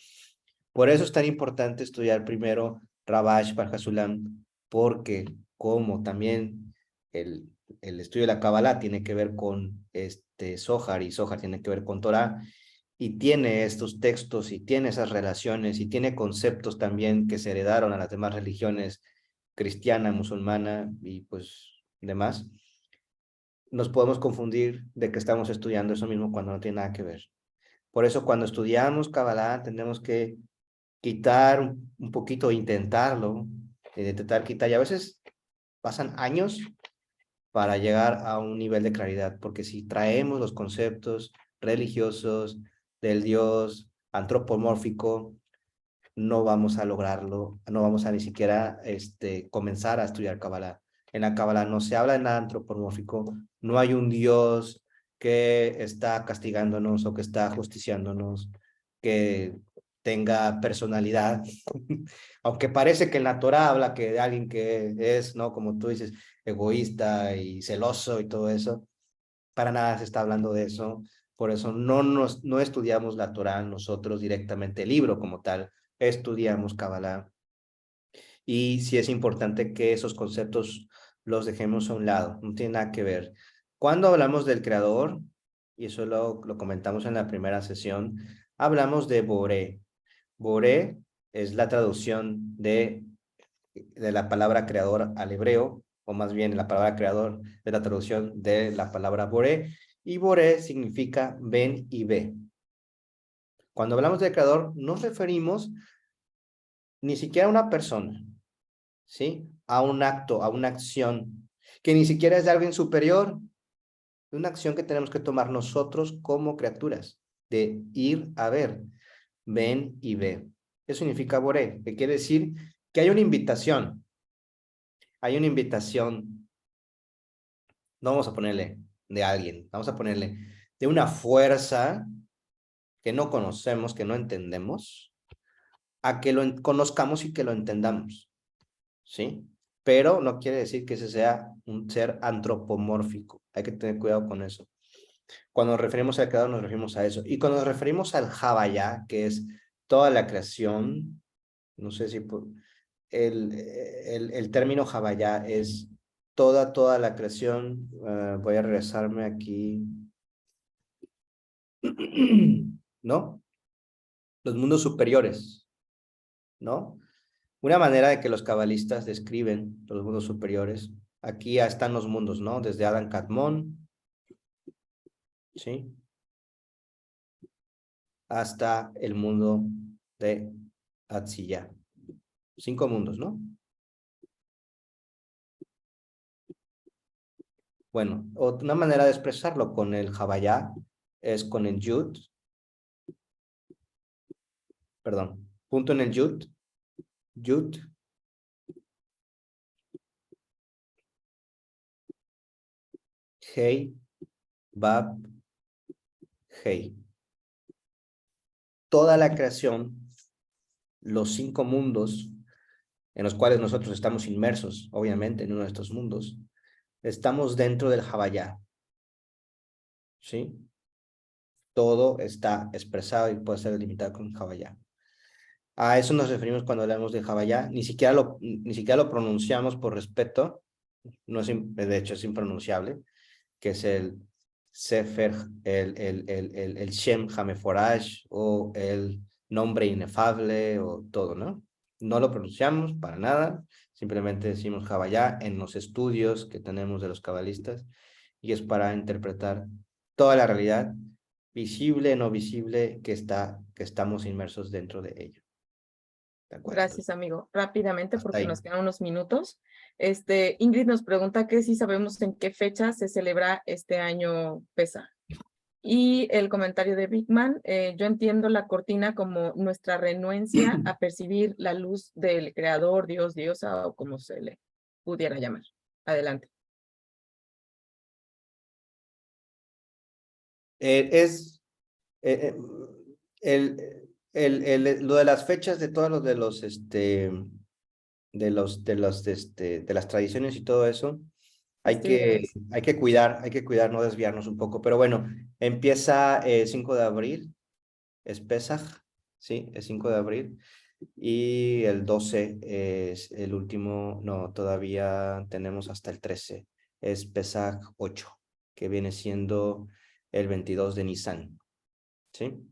Por eso es tan importante estudiar primero Rabash Bar Hasulam, porque como también el estudio de la Kabbalah tiene que ver con Zohar, y Zohar tiene que ver con Torah, y tiene estos textos, y tiene esas relaciones, y tiene conceptos también que se heredaron a las demás religiones, cristiana, musulmana, y pues demás. Nos podemos confundir de que estamos estudiando eso mismo cuando no tiene nada que ver. Por eso cuando estudiamos Kabbalah tenemos que quitar un poquito, intentar quitar, y a veces pasan años para llegar a un nivel de claridad, porque si traemos los conceptos religiosos del Dios antropomórfico, no vamos a lograrlo, no vamos a ni siquiera comenzar a estudiar Kabbalah. En la Kabbalah no se habla de nada antropomórfico, no hay un Dios que está castigándonos o que está justiciándonos, que tenga personalidad, aunque parece que en la Torah habla que de alguien que es, ¿no? Como tú dices, egoísta y celoso y todo eso, para nada se está hablando de eso, Por eso no estudiamos la Torá nosotros directamente, el libro como tal, estudiamos Kabbalah. Y sí es importante que esos conceptos los dejemos a un lado, no tiene nada que ver. Cuando hablamos del creador, y eso lo comentamos en la primera sesión, hablamos de Boré. Boré es la traducción de la palabra creador al hebreo, o más bien la palabra creador es la traducción de la palabra Boré, y Boré significa ven y ve. Cuando hablamos del creador, nos referimos ni siquiera a una persona, ¿sí? A un acto, a una acción, que ni siquiera es de alguien superior, una acción que tenemos que tomar nosotros como criaturas, de ir a ver, ven y ve. Eso significa Boré, que quiere decir que hay una invitación, no vamos a ponerle de alguien, vamos a ponerle de una fuerza que no conocemos, que no entendemos, a que lo conozcamos y que lo entendamos, ¿sí? Pero no quiere decir que ese sea un ser antropomórfico, hay que tener cuidado con eso. Cuando nos referimos al creador nos referimos a eso, y cuando nos referimos al Havaya, que es toda la creación, no sé si el término Havaya es toda la creación. Voy a regresarme aquí, ¿no? Los mundos superiores, ¿no? Una manera de que los cabalistas describen los mundos superiores, aquí ya están los mundos, ¿no? Desde Adán Kadmón, ¿sí? Hasta el mundo de Atziyah. 5 mundos, ¿no? Bueno, una manera de expresarlo con el Havaya es con el Yud, perdón, punto en el Yud, Yud, Hei, Bab, Hei. Toda la creación, los 5 mundos en los cuales nosotros estamos inmersos, obviamente, en uno de estos mundos, estamos dentro del Havaya, ¿sí? Todo está expresado y puede ser delimitado con Havaya. A eso nos referimos cuando hablamos de Havaya. Ni siquiera lo pronunciamos por respeto, no es, de hecho es impronunciable, que es el Sefer, el Shem Hameforash, o el nombre inefable, o todo, ¿no? No lo pronunciamos para nada, simplemente decimos Havaya en los estudios que tenemos de los cabalistas, y es para interpretar toda la realidad, visible, no visible, que estamos inmersos dentro de ello. ¿De acuerdo? Gracias, amigo. Rápidamente, Hasta porque ahí. nos quedan unos minutos. Ingrid nos pregunta que si sabemos en qué fecha se celebra este año Pesa. Y el comentario de Big Man, yo entiendo la cortina como nuestra renuencia a percibir la luz del creador, Dios, diosa, o como se le pudiera llamar. Adelante. Es lo de las fechas de todos los de las tradiciones y todo eso, hay Festividades. que cuidar, no desviarnos un poco. Pero bueno, empieza el 5 de abril, es Pesaj, sí, es 5 de abril, y el 12 es el último, no, todavía tenemos hasta el 13, es Pesaj 8, que viene siendo el 22 de Nisan, ¿sí?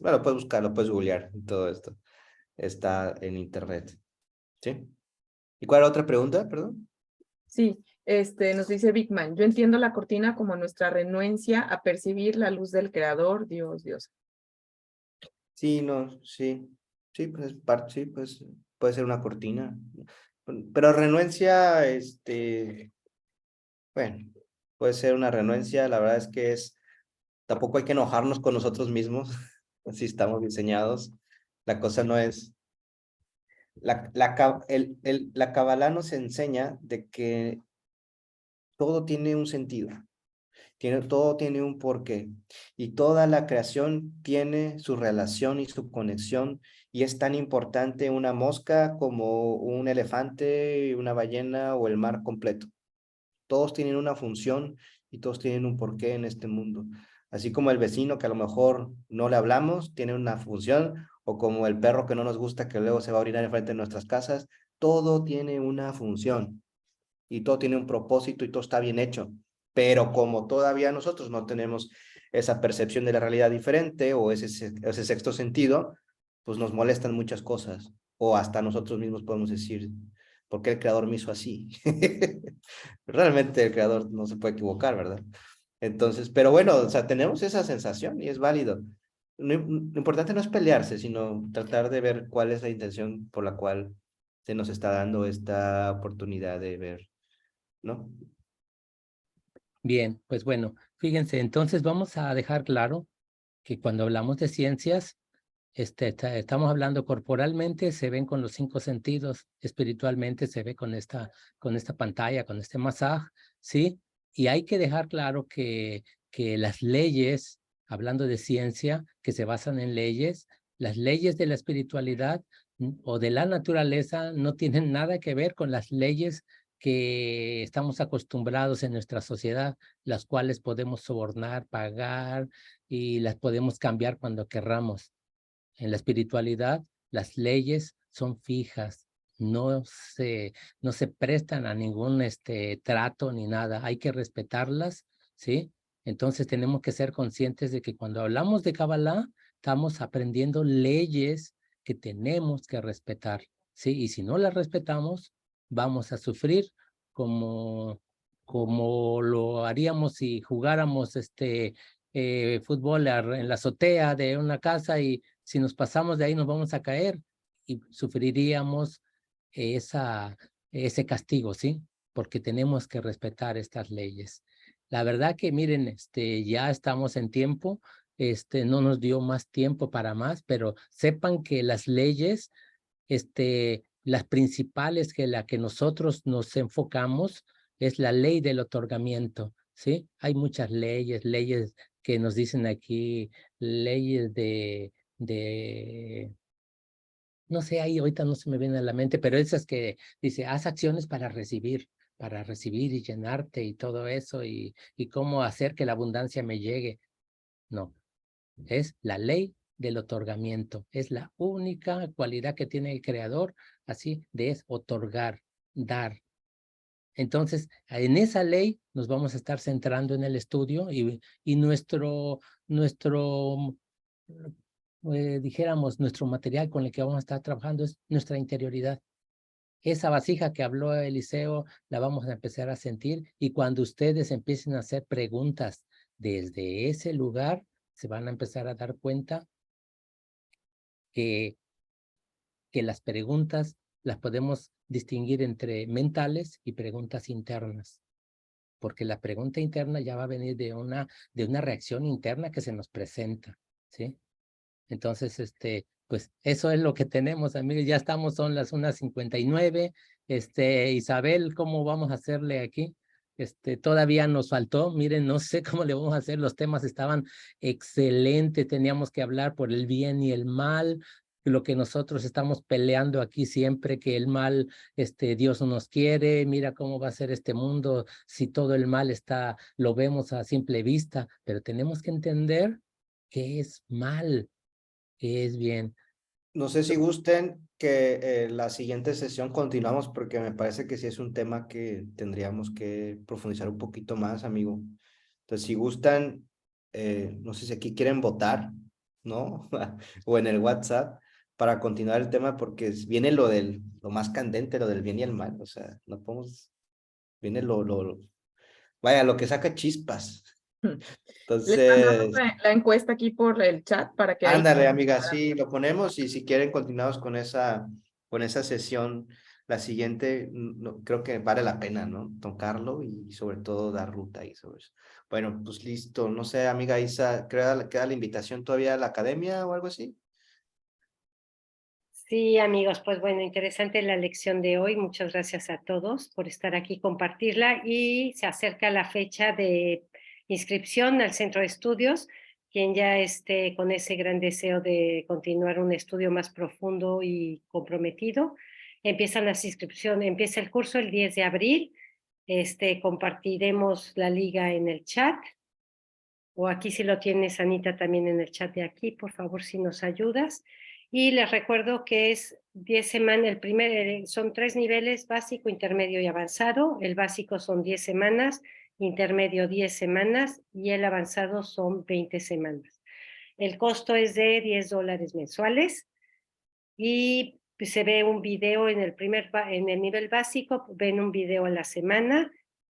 Bueno, puedes buscarlo, puedes googlear todo esto, está en internet, ¿sí? ¿Y cuál era otra pregunta, perdón? Sí, nos dice Big Man, yo entiendo la cortina como nuestra renuencia a percibir la luz del creador, Dios, Dios. Sí, no, sí, pues sí, pues puede ser una cortina, pero renuencia, bueno, puede ser una renuencia. La verdad es que tampoco hay que enojarnos con nosotros mismos, así estamos diseñados. La cosa no es, la Kabbalah nos enseña de que todo tiene un sentido. Todo tiene un porqué, y toda la creación tiene su relación y su conexión, y es tan importante una mosca como un elefante, una ballena o el mar completo. Todos tienen una función y todos tienen un porqué en este mundo. Así como el vecino que a lo mejor no le hablamos, tiene una función, o como el perro que no nos gusta que luego se va a orinar enfrente de nuestras casas, todo tiene una función y todo tiene un propósito y todo está bien hecho. Pero como todavía nosotros no tenemos esa percepción de la realidad diferente o ese sexto sentido, pues nos molestan muchas cosas. O hasta nosotros mismos podemos decir, ¿por qué el creador me hizo así? Realmente el creador no se puede equivocar, ¿verdad? Entonces, pero bueno, o sea, tenemos esa sensación y es válido. Lo importante no es pelearse, sino tratar de ver cuál es la intención por la cual se nos está dando esta oportunidad de ver, ¿no? Bien, pues bueno, fíjense, entonces vamos a dejar claro que cuando hablamos de ciencias, estamos hablando corporalmente, se ven con los 5 sentidos, espiritualmente se ve con esta pantalla, con este masaje, ¿sí? Y hay que dejar claro que las leyes, hablando de ciencia, que se basan en leyes, las leyes de la espiritualidad o de la naturaleza no tienen nada que ver con las leyes que estamos acostumbrados en nuestra sociedad, las cuales podemos sobornar, pagar y las podemos cambiar cuando querramos. En la espiritualidad, las leyes son fijas, no se prestan a ningún trato ni nada. Hay que respetarlas, ¿sí? Entonces tenemos que ser conscientes de que cuando hablamos de Kabbalah, estamos aprendiendo leyes que tenemos que respetar, ¿sí? Y si no las respetamos, vamos a sufrir como, como lo haríamos si jugáramos fútbol en la azotea de una casa y si nos pasamos de ahí nos vamos a caer y sufriríamos ese castigo, ¿sí? Porque tenemos que respetar estas leyes. La verdad que miren, ya estamos en tiempo, no nos dio más tiempo para más, pero sepan que las leyes, las principales que la que nosotros nos enfocamos es la ley del otorgamiento, ¿sí? Hay muchas leyes que nos dicen aquí, leyes no sé, ahí ahorita no se me viene a la mente, pero esas que dice, haz acciones para recibir y llenarte y todo eso, y cómo hacer que la abundancia me llegue. No, es la ley del otorgamiento, es la única cualidad que tiene el creador, así de es otorgar, dar. Entonces, en esa ley nos vamos a estar centrando en el estudio y nuestro dijéramos, nuestro material con el que vamos a estar trabajando es nuestra interioridad. Esa vasija que habló Eliseo la vamos a empezar a sentir y cuando ustedes empiecen a hacer preguntas desde ese lugar, se van a empezar a dar cuenta que las preguntas las podemos distinguir entre mentales y preguntas internas, porque la pregunta interna ya va a venir de una reacción interna que se nos presenta, ¿sí? Entonces, pues eso es lo que tenemos, amigos. Ya estamos, son las 1:59. Isabel, ¿cómo vamos a hacerle aquí? Todavía nos faltó, miren, no sé cómo le vamos a hacer, los temas estaban excelentes, teníamos que hablar por el bien y el mal, lo que nosotros estamos peleando aquí siempre, que el mal, Dios no nos quiere, mira cómo va a ser este mundo, si todo el mal lo vemos a simple vista, pero tenemos que entender que es mal, que es bien. No sé si gusten que la siguiente sesión continuamos porque me parece que sí es un tema que tendríamos que profundizar un poquito más, amigo. Entonces, si gustan, no sé si aquí quieren votar, ¿no? O en el WhatsApp para continuar el tema porque viene lo más candente, lo del bien y el mal. O sea, no podemos, viene vaya, lo que saca chispas. Les mandamos Entonces, la encuesta aquí por el chat para que ahí ándale, amiga, sí, lo ponemos y si quieren continuamos con esa sesión, la siguiente, creo que vale la pena, ¿no? Tocarlo y sobre todo dar ruta y sobre eso. Bueno, pues listo, no sé, amiga Isa, queda la invitación todavía a la academia o algo así? Sí, amigos, pues bueno, interesante la lección de hoy. Muchas gracias a todos por estar aquí, compartirla y se acerca la fecha de inscripción al centro de estudios. Quien ya esté con ese gran deseo de continuar un estudio más profundo y comprometido, empieza el curso el 10 de abril. Compartiremos la liga en el chat. o aquí si lo tienes, Anita, también en el chat de aquí, por favor, si nos ayudas. Y les recuerdo que es 10 semanas, son 3 niveles, básico, intermedio y avanzado. El básico son 10 semanas, intermedio 10 semanas y el avanzado son 20 semanas. El costo es de $10 mensuales y se ve un video en el nivel básico, ven un video a la semana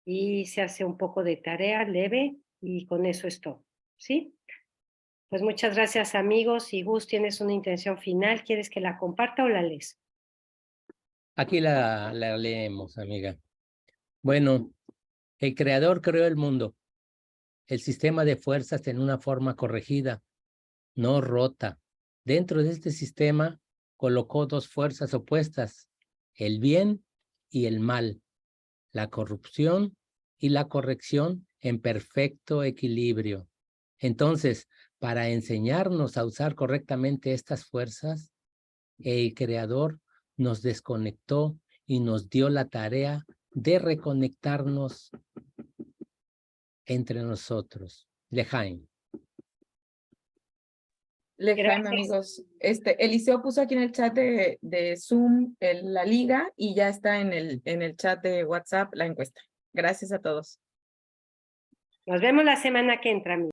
y se hace un poco de tarea leve y con eso es todo, ¿sí? Pues muchas gracias, amigos. Si Gus, tienes una intención final, ¿quieres que la comparta o la lees? Aquí la leemos, amiga. Bueno, el Creador creó el mundo, el sistema de fuerzas en una forma corregida, no rota. Dentro de este sistema colocó 2 fuerzas opuestas, el bien y el mal, la corrupción y la corrección en perfecto equilibrio. Entonces, para enseñarnos a usar correctamente estas fuerzas, el Creador nos desconectó y nos dio la tarea de reconectarnos entre nosotros. Lejaim. Lejaim, amigos. Eliseo puso aquí en el chat de Zoom la liga y ya está en el chat de WhatsApp la encuesta. Gracias a todos. Nos vemos la semana que entra, amigos.